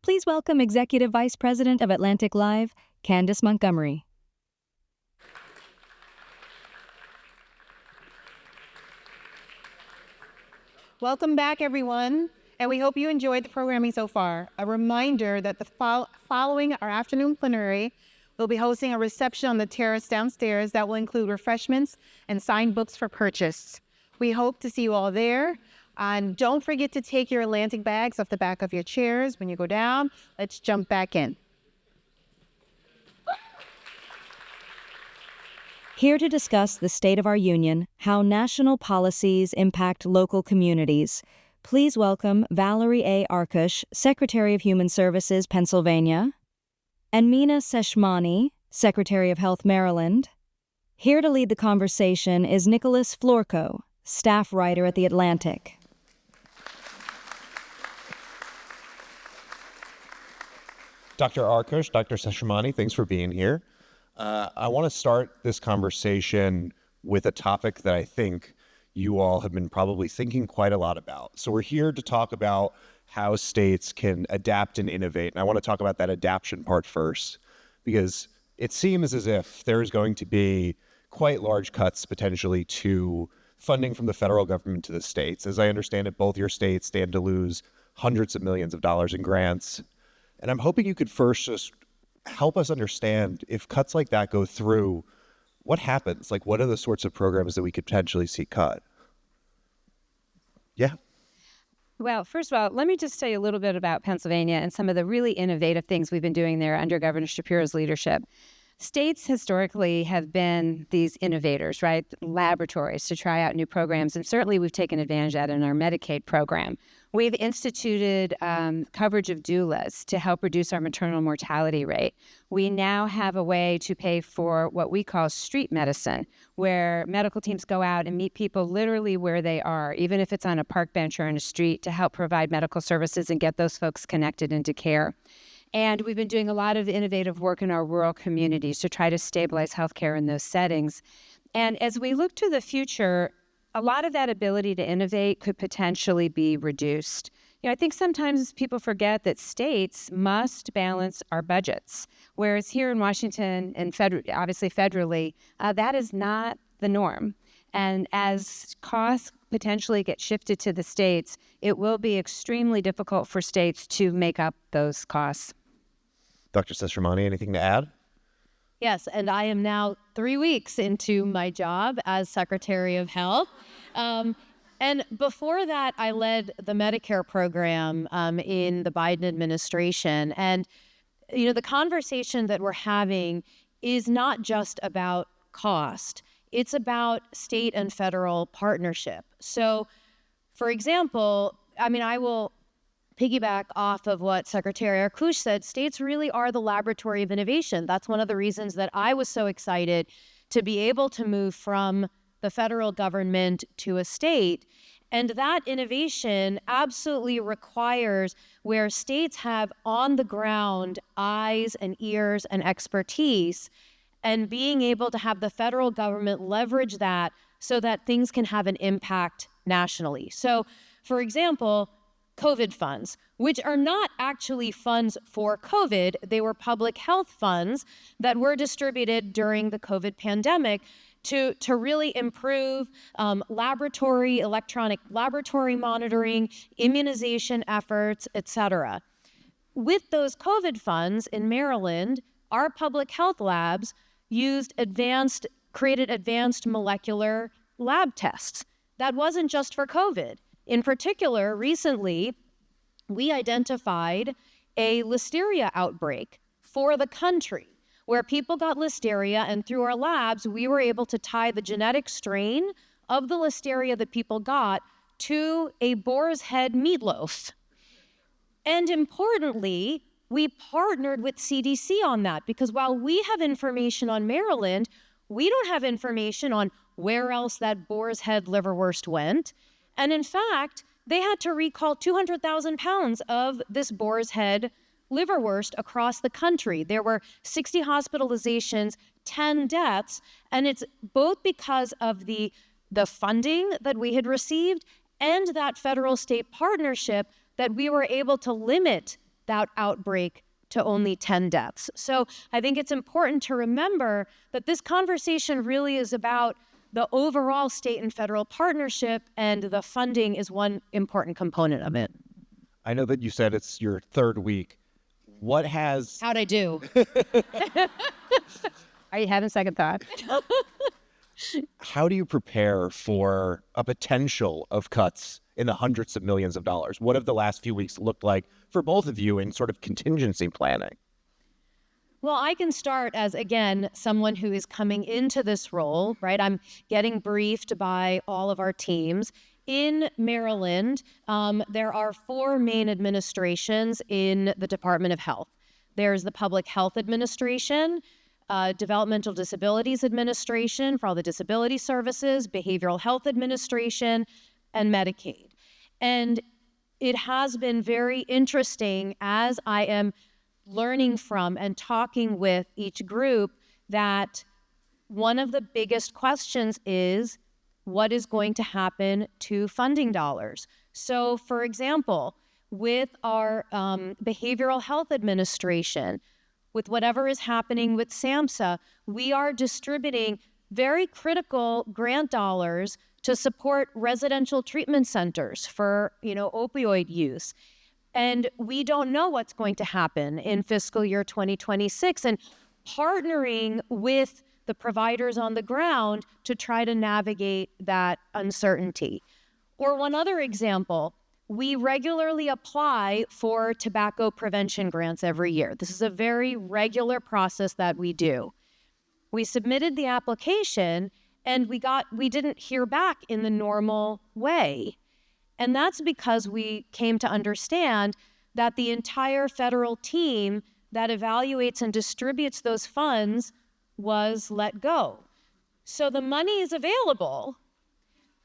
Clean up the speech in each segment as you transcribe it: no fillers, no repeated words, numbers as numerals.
Please welcome Executive Vice President of Atlantic Live, Candace Montgomery. Welcome back, everyone, and we hope you enjoyed the programming so far. A reminder that following our afternoon plenary, we'll be hosting a reception on the terrace downstairs that will include refreshments and signed books for purchase. We hope to see you all there. And don't forget to take your Atlantic bags off the back of your chairs when you go down. Let's jump back in. Here to discuss the state of our union, how national policies impact local communities, please welcome Valerie A. Arkoosh, Secretary of Human Services, Pennsylvania, and Meena Seshamani, Secretary of Health, Maryland. Here to lead the conversation is Nicholas Florko, staff writer at The Atlantic. Dr. Arkoosh, Dr. Seshamani, thanks for being here. I want to start this conversation with a topic that I think you all have been probably thinking quite a lot about. So we're here to talk about how states can adapt and innovate. And I want to talk about that adaptation part first, because it seems as if there is going to be quite large cuts potentially to funding from the federal government to the states. As I understand it, both your states stand to lose hundreds of millions of dollars in grants. And I'm hoping you could first just help us understand, if cuts like that go through, what happens? Like, what are the sorts of programs that we could potentially see cut? Yeah. Well, first of all, let me just tell you a little bit about Pennsylvania and some of the really innovative things we've been doing there under Governor Shapiro's leadership. States historically have been these innovators, right? Laboratories to try out new programs. And certainly we've taken advantage of that in our Medicaid program. We've instituted coverage of doulas to help reduce our maternal mortality rate. We now have a way to pay for what we call street medicine, where medical teams go out and meet people literally where they are, even if it's on a park bench or in a street, to help provide medical services and get those folks connected into care. And we've been doing a lot of innovative work in our rural communities to try to stabilize healthcare in those settings. And as we look to the future, a lot of that ability to innovate could potentially be reduced. You know, I think sometimes people forget that states must balance our budgets, whereas here in Washington and obviously federally, that is not the norm. And as costs potentially get shifted to the states, it will be extremely difficult for states to make up those costs. Dr. Seshamani, anything to add? Yes, and I am now 3 weeks into my job as Secretary of Health. And before that, I led the Medicare program in the Biden administration. And, you know, the conversation that we're having is not just about cost. It's about state and federal partnership. So, for example, I will piggyback off of what Secretary Arkoosh said. States really are the laboratory of innovation. That's one of the reasons that I was so excited to be able to move from the federal government to a state. And that innovation absolutely requires where states have on the ground eyes and ears and expertise, and being able to have the federal government leverage that so that things can have an impact nationally. So, for example, COVID funds, which are not actually funds for COVID. They were public health funds that were distributed during the COVID pandemic to really improve electronic laboratory monitoring, immunization efforts, et cetera. With those COVID funds in Maryland, our public health labs created advanced molecular lab tests. That wasn't just for COVID. In particular, recently, we identified a listeria outbreak for the country where people got listeria, and through our labs, we were able to tie the genetic strain of the listeria that people got to a boar's head meatloaf. And importantly, we partnered with CDC on that, because while we have information on Maryland, we don't have information on where else that boar's head liverwurst went. And in fact, they had to recall 200,000 pounds of this boar's head liverwurst across the country. There were 60 hospitalizations, 10 deaths, and it's both because of the funding that we had received and that federal-state partnership that we were able to limit that outbreak to only 10 deaths. So I think it's important to remember that this conversation really is about the overall state and federal partnership, and the funding is one important component of it. I know that you said it's your third week. How'd I do? Are you having second thought? How do you prepare for a potential of cuts in the hundreds of millions of dollars? What have the last few weeks looked like for both of you in sort of contingency planning? Well, I can start as, again, someone who is coming into this role, right? I'm getting briefed by all of our teams. In Maryland, there are 4 main administrations in the Department of Health. There's the Public Health Administration, Developmental Disabilities Administration for all the disability services, Behavioral Health Administration, and Medicaid. And it has been very interesting as I am learning from and talking with each group that one of the biggest questions is what is going to happen to funding dollars. So, for example, with our Behavioral Health Administration, with whatever is happening with SAMHSA, we are distributing very critical grant dollars to support residential treatment centers for, opioid use. And we don't know what's going to happen in fiscal year 2026. And partnering with the providers on the ground to try to navigate that uncertainty. Or one other example, we regularly apply for tobacco prevention grants every year. This is a very regular process that we do. We submitted the application and we didn't hear back in the normal way. And that's because we came to understand that the entire federal team that evaluates and distributes those funds was let go. So the money is available,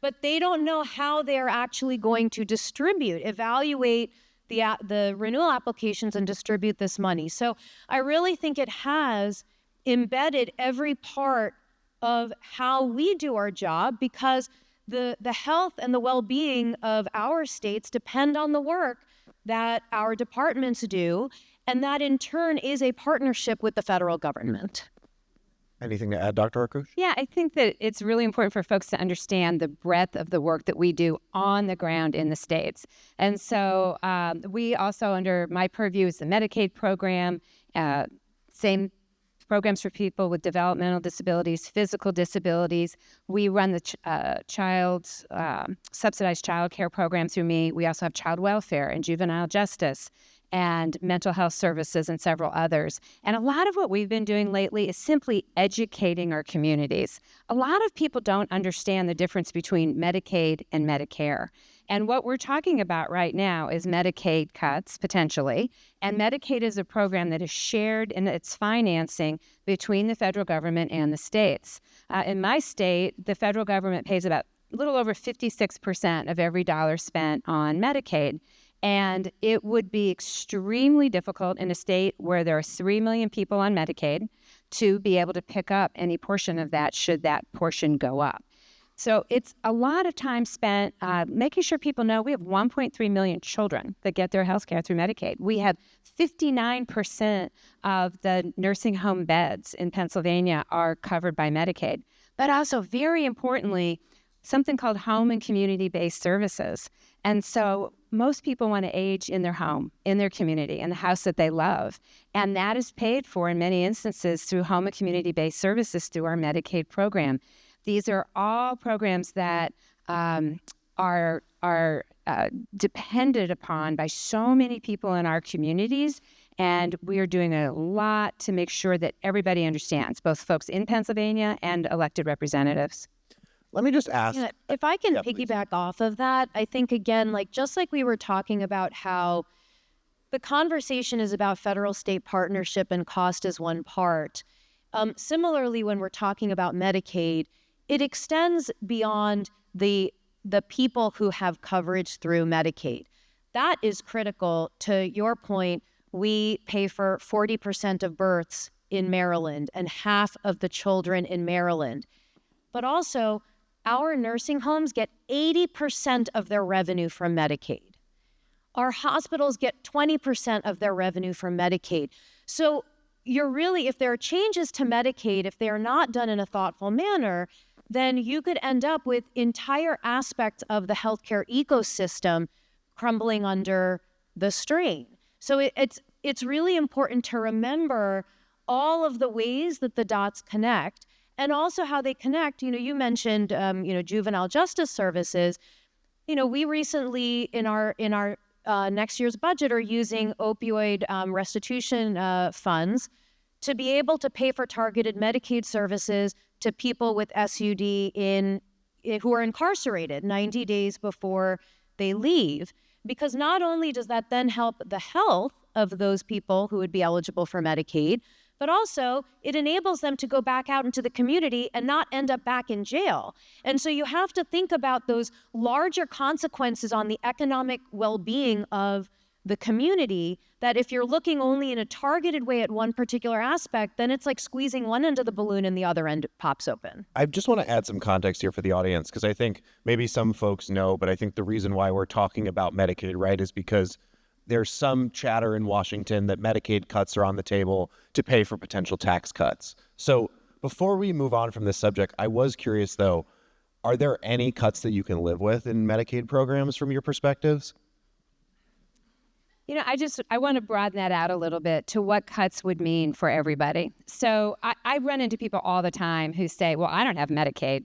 but they don't know how they're actually going to evaluate the renewal applications and distribute this money. So I really think it has embedded every part of how we do our job, because the health and the well-being of our states depend on the work that our departments do, and that in turn is a partnership with the federal government. Anything to add, Dr. Arkoosh? Yeah, I think that it's really important for folks to understand the breadth of the work that we do on the ground in the states. And so we also, under my purview, is the Medicaid program, same programs for people with developmental disabilities, physical disabilities. We run the subsidized child care program through me. We also have child welfare and juvenile justice and mental health services and several others. And a lot of what we've been doing lately is simply educating our communities. A lot of people don't understand the difference between Medicaid and Medicare. And what we're talking about right now is Medicaid cuts, potentially. And Medicaid is a program that is shared in its financing between the federal government and the states. In my state, the federal government pays about a little over 56% of every dollar spent on Medicaid. And it would be extremely difficult in a state where there are 3 million people on Medicaid to be able to pick up any portion of that should that portion go up. So it's a lot of time spent making sure people know we have 1.3 million children that get their health care through Medicaid. We have 59% of the nursing home beds in Pennsylvania are covered by Medicaid. But also, very importantly, something called home and community-based services. And so most people want to age in their home, in their community, in the house that they love. And that is paid for in many instances through home and community-based services through our Medicaid program. These are all programs that are depended upon by so many people in our communities. And we are doing a lot to make sure that everybody understands, both folks in Pennsylvania and elected representatives. Let me just ask. Yeah, if I can piggyback off of that, I think, again, just like we were talking about how the conversation is about federal-state partnership and cost is one part. Similarly, when we're talking about Medicaid, it extends beyond the people who have coverage through Medicaid. That is critical. To your point, we pay for 40% of births in Maryland and half of the children in Maryland. But also, our nursing homes get 80% of their revenue from Medicaid. Our hospitals get 20% of their revenue from Medicaid. So if there are changes to Medicaid, if they are not done in a thoughtful manner, then you could end up with entire aspects of the healthcare ecosystem crumbling under the strain. So it's really important to remember all of the ways that the dots connect, and also how they connect. You mentioned, juvenile justice services. We recently in our next year's budget are using opioid restitution funds to be able to pay for targeted Medicaid services to people with SUD who are incarcerated 90 days before they leave. Because not only does that then help the health of those people who would be eligible for Medicaid, but also it enables them to go back out into the community and not end up back in jail. And so you have to think about those larger consequences on the economic well-being of the community, that if you're looking only in a targeted way at one particular aspect, then it's like squeezing one end of the balloon and the other end pops open. I just want to add some context here for the audience, because I think maybe some folks know, but I think the reason why we're talking about Medicaid, right, is because there's some chatter in Washington that Medicaid cuts are on the table to pay for potential tax cuts. So before we move on from this subject, I was curious, though, are there any cuts that you can live with in Medicaid programs from your perspectives? I want to broaden that out a little bit to what cuts would mean for everybody. So I run into people all the time who say, well, I don't have Medicaid.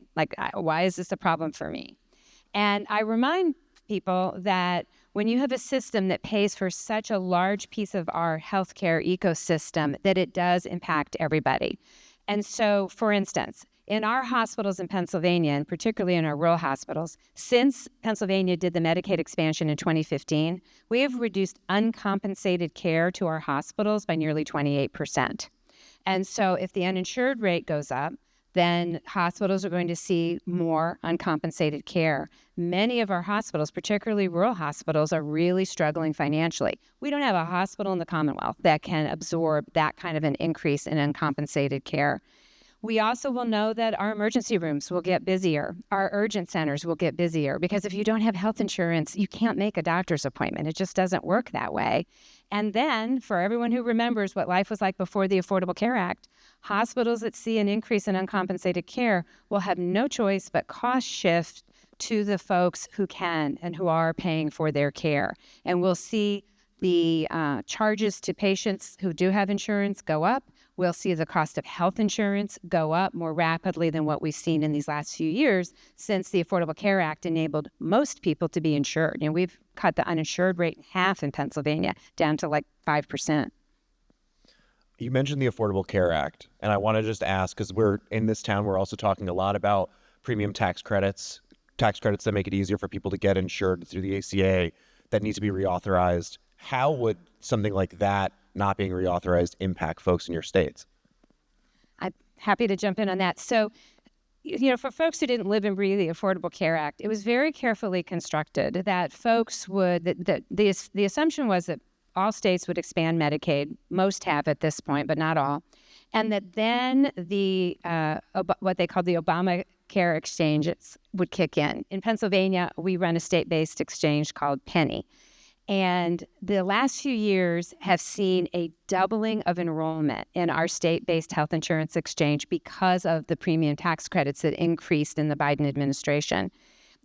Why is this a problem for me? And I remind people that when you have a system that pays for such a large piece of our healthcare ecosystem, that it does impact everybody. And so, for instance, in our hospitals in Pennsylvania, and particularly in our rural hospitals, since Pennsylvania did the Medicaid expansion in 2015, we have reduced uncompensated care to our hospitals by nearly 28%. And so if the uninsured rate goes up, then hospitals are going to see more uncompensated care. Many of our hospitals, particularly rural hospitals, are really struggling financially. We don't have a hospital in the Commonwealth that can absorb that kind of an increase in uncompensated care. We also will know that our emergency rooms will get busier. Our urgent centers will get busier, because if you don't have health insurance, you can't make a doctor's appointment. It just doesn't work that way. And then, for everyone who remembers what life was like before the Affordable Care Act, hospitals that see an increase in uncompensated care will have no choice but cost shift to the folks who can and who are paying for their care. And we'll see the charges to patients who do have insurance go up. We'll see the cost of health insurance go up more rapidly than what we've seen in these last few years, since the Affordable Care Act enabled most people to be insured. And we've cut the uninsured rate in half in Pennsylvania, down to 5%. You mentioned the Affordable Care Act, and I want to just ask, because we're in this town, we're also talking a lot about premium tax credits that make it easier for people to get insured through the ACA that need to be reauthorized. How would something like that not being reauthorized impact folks in your states? I'm happy to jump in on that. So, for folks who didn't live and breathe the Affordable Care Act, it was very carefully constructed that folks would, the assumption was that all states would expand Medicaid. Most have at this point, but not all. And that then what they called the Obamacare exchanges would kick in. In Pennsylvania, we run a state-based exchange called Penny. And the last few years have seen a doubling of enrollment in our state-based health insurance exchange because of the premium tax credits that increased in the Biden administration.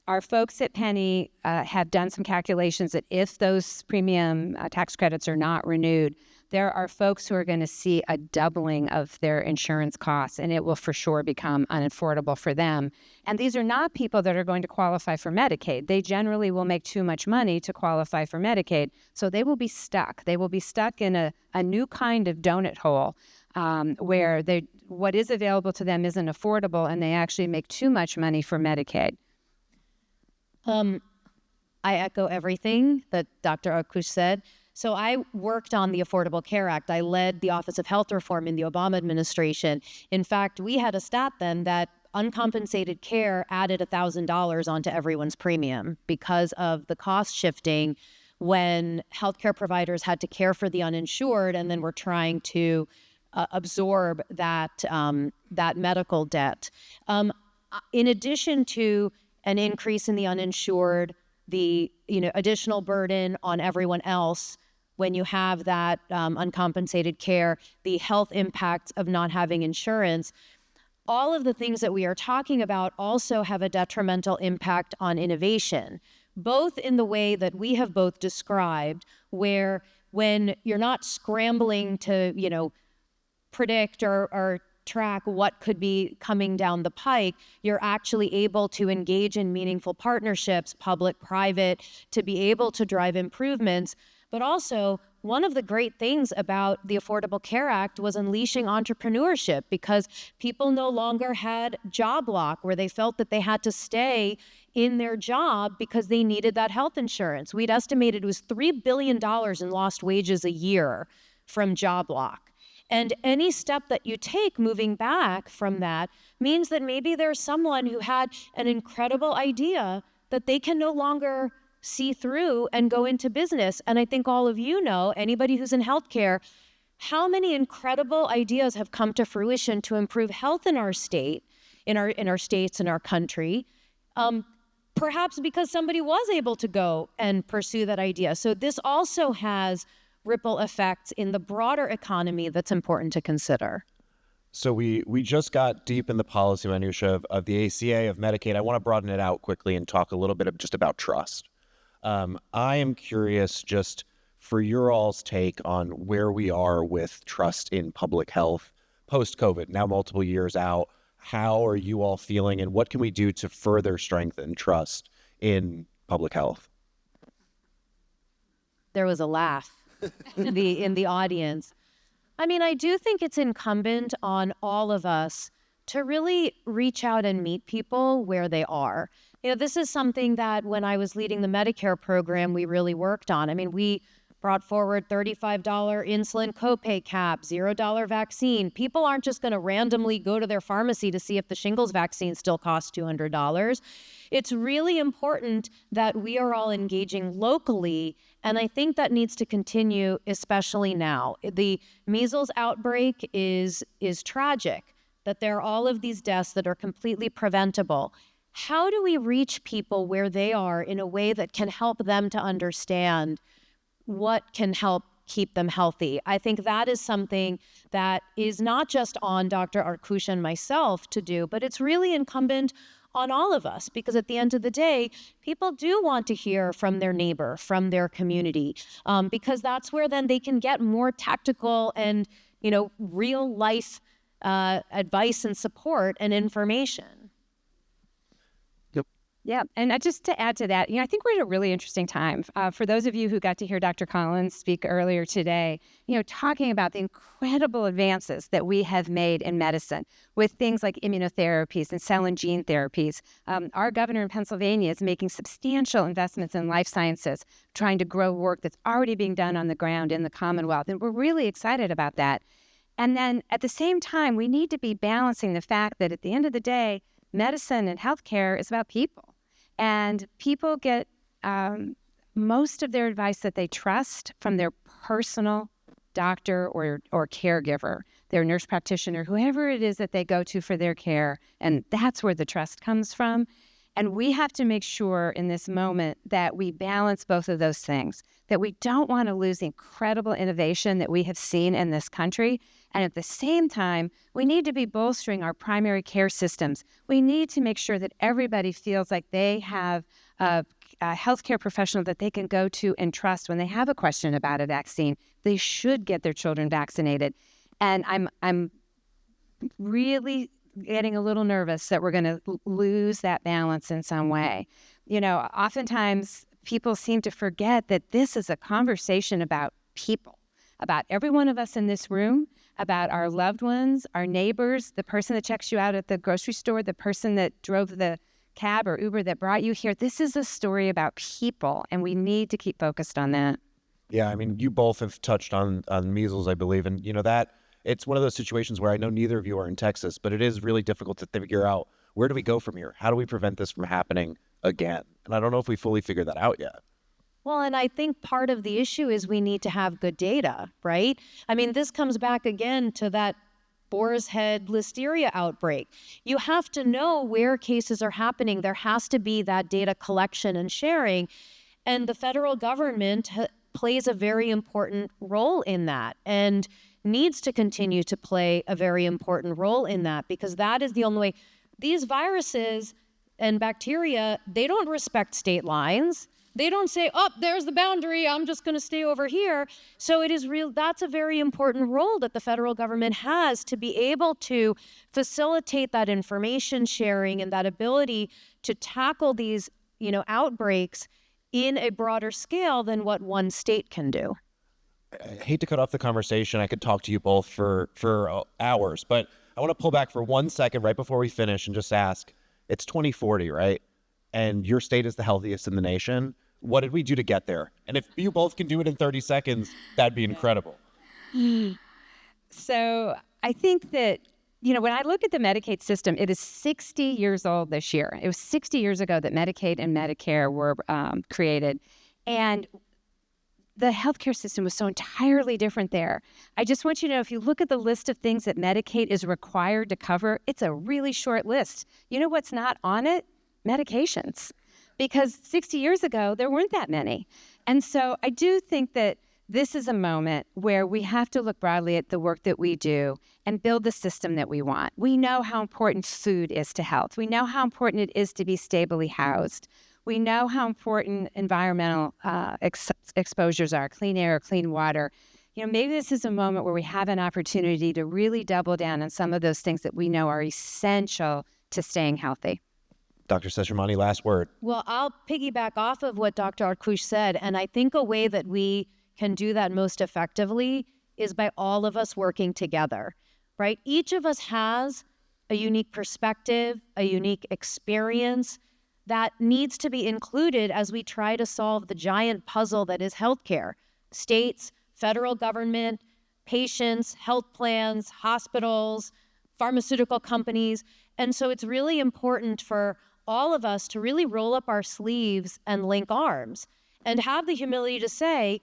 Our folks at Penny have done some calculations that if those premium tax credits are not renewed, there are folks who are going to see a doubling of their insurance costs, and it will for sure become unaffordable for them. And these are not people that are going to qualify for Medicaid. They generally will make too much money to qualify for Medicaid, so they will be stuck. They will be stuck in a new kind of donut hole where what is available to them isn't affordable, and they actually make too much money for Medicaid. I echo everything that Dr. Arkoosh said. So I worked on the Affordable Care Act. I led the Office of Health Reform in the Obama administration. In fact, we had a stat then that uncompensated care added $1,000 onto everyone's premium because of the cost shifting when healthcare providers had to care for the uninsured and then were trying to absorb that medical debt. In addition to an increase in the uninsured, the additional burden on everyone else when you have that uncompensated care, the health impacts of not having insurance. All of the things that we are talking about also have a detrimental impact on innovation, both in the way that we have both described, where when you're not scrambling to, predict or track what could be coming down the pike, you're actually able to engage in meaningful partnerships, public, private, to be able to drive improvements. But also, one of the great things about the Affordable Care Act was unleashing entrepreneurship, because people no longer had job lock where they felt that they had to stay in their job because they needed that health insurance. We'd estimated it was $3 billion in lost wages a year from job lock. And any step that you take moving back from that means that maybe there's someone who had an incredible idea that they can no longer see through and go into business. And I think all of you know, anybody who's in healthcare, how many incredible ideas have come to fruition to improve health in our state, in our states, in our country, perhaps because somebody was able to go and pursue that idea. So this also has ripple effects in the broader economy that's important to consider. So we just got deep in the policy minutia of the ACA, of Medicaid. I want to broaden it out quickly and talk a little bit just about trust. I am curious just for your all's take on where we are with trust in public health post-COVID, now multiple years out. How are you all feeling, and what can we do to further strengthen trust in public health? There was a laugh in the audience. I mean, I do think it's incumbent on all of us to really reach out and meet people where they are. This is something that when I was leading the Medicare program, we really worked on. I mean, we brought forward $35 insulin copay cap, $0 vaccine. People aren't just going to randomly go to their pharmacy to see if the shingles vaccine still costs $200. It's really important that we are all engaging locally, and I think that needs to continue, especially now. The measles outbreak is tragic, that there are all of these deaths that are completely preventable. How do we reach people where they are in a way that can help them to understand what can help keep them healthy? I think that is something that is not just on Dr. Arkoosh and myself to do, but it's really incumbent on all of us, because at the end of the day, people do want to hear from their neighbor, from their community, because that's where then they can get more tactical and, real life advice and support and information. Yeah, and just to add to that, I think we're at a really interesting time. For those of you who got to hear Dr. Collins speak earlier today, talking about the incredible advances that we have made in medicine with things like immunotherapies and cell and gene therapies. Our governor in Pennsylvania is making substantial investments in life sciences, trying to grow work that's already being done on the ground in the Commonwealth, and we're really excited about that. And then at the same time, we need to be balancing the fact that at the end of the day, medicine and healthcare is about people. And people get most of their advice that they trust from their personal doctor or caregiver, their nurse practitioner, whoever it is that they go to for their care. And that's where the trust comes from. And we have to make sure in this moment that we balance both of those things, that we don't want to lose the incredible innovation that we have seen in this country. And at the same time, we need to be bolstering our primary care systems. We need to make sure that everybody feels like they have a healthcare professional that they can go to and trust when they have a question about a vaccine. They should get their children vaccinated. And I'm really getting a little nervous that we're going to lose that balance in some way. Oftentimes people seem to forget that this is a conversation about people, about every one of us in this room, about our loved ones, our neighbors, the person that checks you out at the grocery store, the person that drove the cab or Uber that brought you here. This is a story about people, and we need to keep focused on that. Yeah, I mean, you both have touched on measles, I believe, and that it's one of those situations where I know neither of you are in Texas, but it is really difficult to figure out, where do we go from here? How do we prevent this from happening again? And I don't know if we fully figured that out yet. Well, and I think part of the issue is we need to have good data, right? I mean, this comes back again to that boar's head listeria outbreak. You have to know where cases are happening. There has to be that data collection and sharing. And the federal government plays a very important role in that and needs to continue to play a very important role in that, because that is the only way. These viruses and bacteria, they don't respect state lines. They don't say, oh, there's the boundary, I'm just going to stay over here. So it is real. That's a very important role that the federal government has, to be able to facilitate that information sharing and that ability to tackle these, outbreaks in a broader scale than what one state can do. I hate to cut off the conversation. I could talk to you both for hours, but I want to pull back for 1 second right before we finish and just ask, it's 2040, right? And your state is the healthiest in the nation. What did we do to get there? And if you both can do it in 30 seconds, that'd be incredible. So I think that, when I look at the Medicaid system, it is 60 years old this year. It was 60 years ago that Medicaid and Medicare were created. And the healthcare system was so entirely different there. I just want you to know, if you look at the list of things that Medicaid is required to cover, it's a really short list. You know what's not on it? Medications. Because 60 years ago, there weren't that many. And so I do think that this is a moment where we have to look broadly at the work that we do and build the system that we want. We know how important food is to health. We know how important it is to be stably housed. We know how important environmental exposures are, clean air, clean water. Maybe this is a moment where we have an opportunity to really double down on some of those things that we know are essential to staying healthy. Dr. Seshamani, last word. Well, I'll piggyback off of what Dr. Arkoosh said, and I think a way that we can do that most effectively is by all of us working together, right? Each of us has a unique perspective, a unique experience that needs to be included as we try to solve the giant puzzle that is healthcare. States, federal government, patients, health plans, hospitals, pharmaceutical companies. And so it's really important for all of us to really roll up our sleeves and link arms and have the humility to say,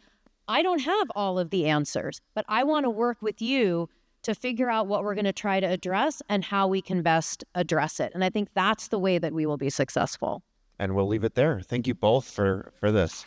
I don't have all of the answers, but I want to work with you to figure out what we're going to try to address and how we can best address it. And I think that's the way that we will be successful. And we'll leave it there. Thank you both for this.